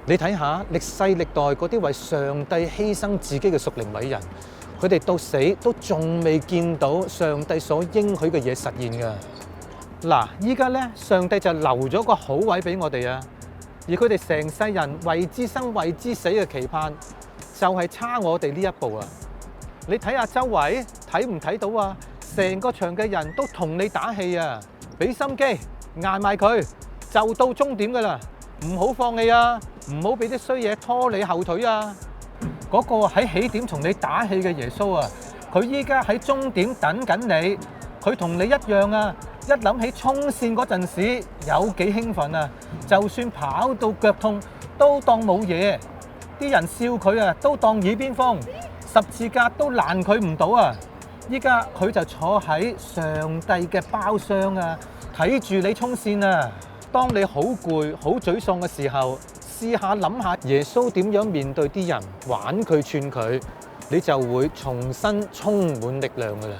你睇下歷世歷代嗰啲為上帝犧牲自己嘅屬靈偉人，佢哋到死都仲未見到上帝所應許嘅嘢實現㗎。嗱，依家咧上帝就留咗個好位俾我哋啊！而佢哋成世人為之生為之死嘅期盼，就係差我哋呢一步啊！你睇下周圍，睇唔睇到啊？成個場嘅人都同你打氣啊！俾心機，捱埋佢，就到終點㗎啦！唔好放棄啊！唔好俾啲衰嘢拖你後腿啊！嗰個喺起點同你打氣嘅耶穌啊，佢依家喺終點等緊你，佢同你一樣啊！一諗起衝線嗰陣時有幾興奮啊！就算跑到腳痛都當冇嘢，啲人笑佢啊都當耳邊風，十字架都攔佢唔到啊！依家佢就坐喺上帝嘅包廂啊，睇住你衝線啊！當你好攰、好沮喪嘅時候，試下諗下耶穌點樣面對啲人玩佢串佢，你就會重新充滿力量㗎啦！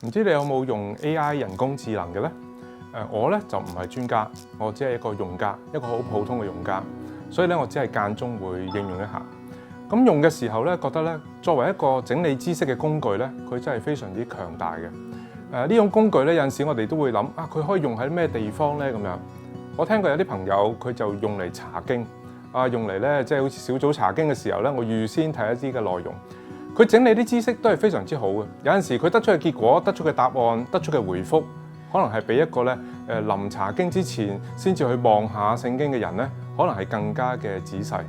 唔知你有冇用 AI 人工智能嘅呢？我咧就唔係專家，我只係一個用家，一個好普通嘅用家，所以咧我只係間中會應用一下。咁用嘅時候咧，覺得咧作為一個整理知識嘅工具咧，佢真係非常之強大嘅。呢種工具咧有陣時我哋都會諗啊，佢可以用喺咩地方咧咁樣。我聽過有啲朋友佢就用嚟查經，用嚟咧即係好似小組查經嘅時候咧，我預先睇一啲嘅內容。佢整理啲知識都係非常之好嘅，有陣時佢得出嘅結果、得出嘅答案、得出嘅回覆，可能係比一個咧臨查經之前先至去望下聖經嘅人咧，可能係更加嘅仔細。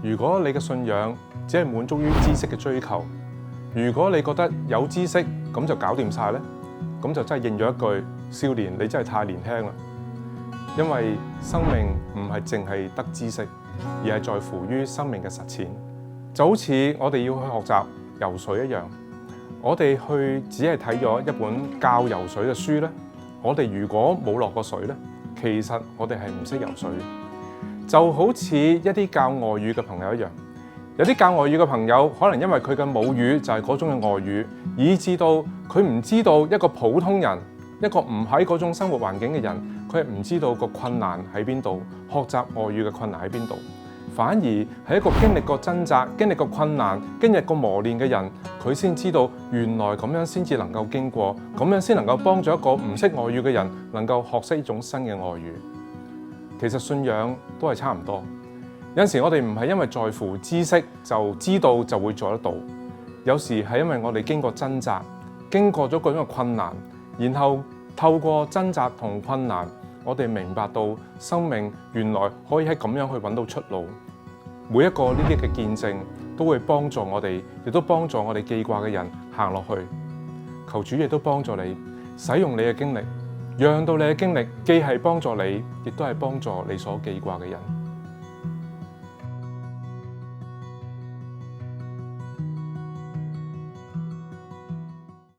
如果你嘅信仰只係滿足於知識嘅追求，如果你覺得有知識咁就搞掂晒咧，咁就真係應咗一句：少年你真係太年輕啦。因為生命唔係淨係得知識，而係在乎於生命嘅實踐。就好似我哋要去學習游水一樣，我哋去只係睇咗一本教游水嘅書咧，我哋如果冇落過水咧，其實我哋係唔識游水。就好似一啲教外語嘅朋友一樣，有啲教外語嘅朋友可能因為佢嘅母語就係嗰種嘅外語，以致到佢唔知道一個普通人，一個唔喺嗰種生活環境嘅人，佢係唔知道個困難喺邊度，學習外語嘅困難喺邊度。反而係一個經歷過掙扎、經歷過困難、經歷過磨練嘅人，佢先知道原來咁樣先至能夠經過，咁樣先能夠幫助一個唔識外語嘅人能夠學識一種新嘅外語。其實信仰都係差唔多，有陣時我哋唔係因為在乎知識就知道就會做得到，有時係因為我哋經過掙扎，經過咗嗰種困難，然後透過掙扎同困難，我哋明白到生命原來可以喺咁樣去揾到出路。每一個呢啲嘅見證都會幫助我哋，亦都幫助我哋記掛嘅人行落去。求主亦都幫助你使用你嘅經歷，讓到你嘅經歷既係幫助你，亦都係幫助你所記掛嘅人。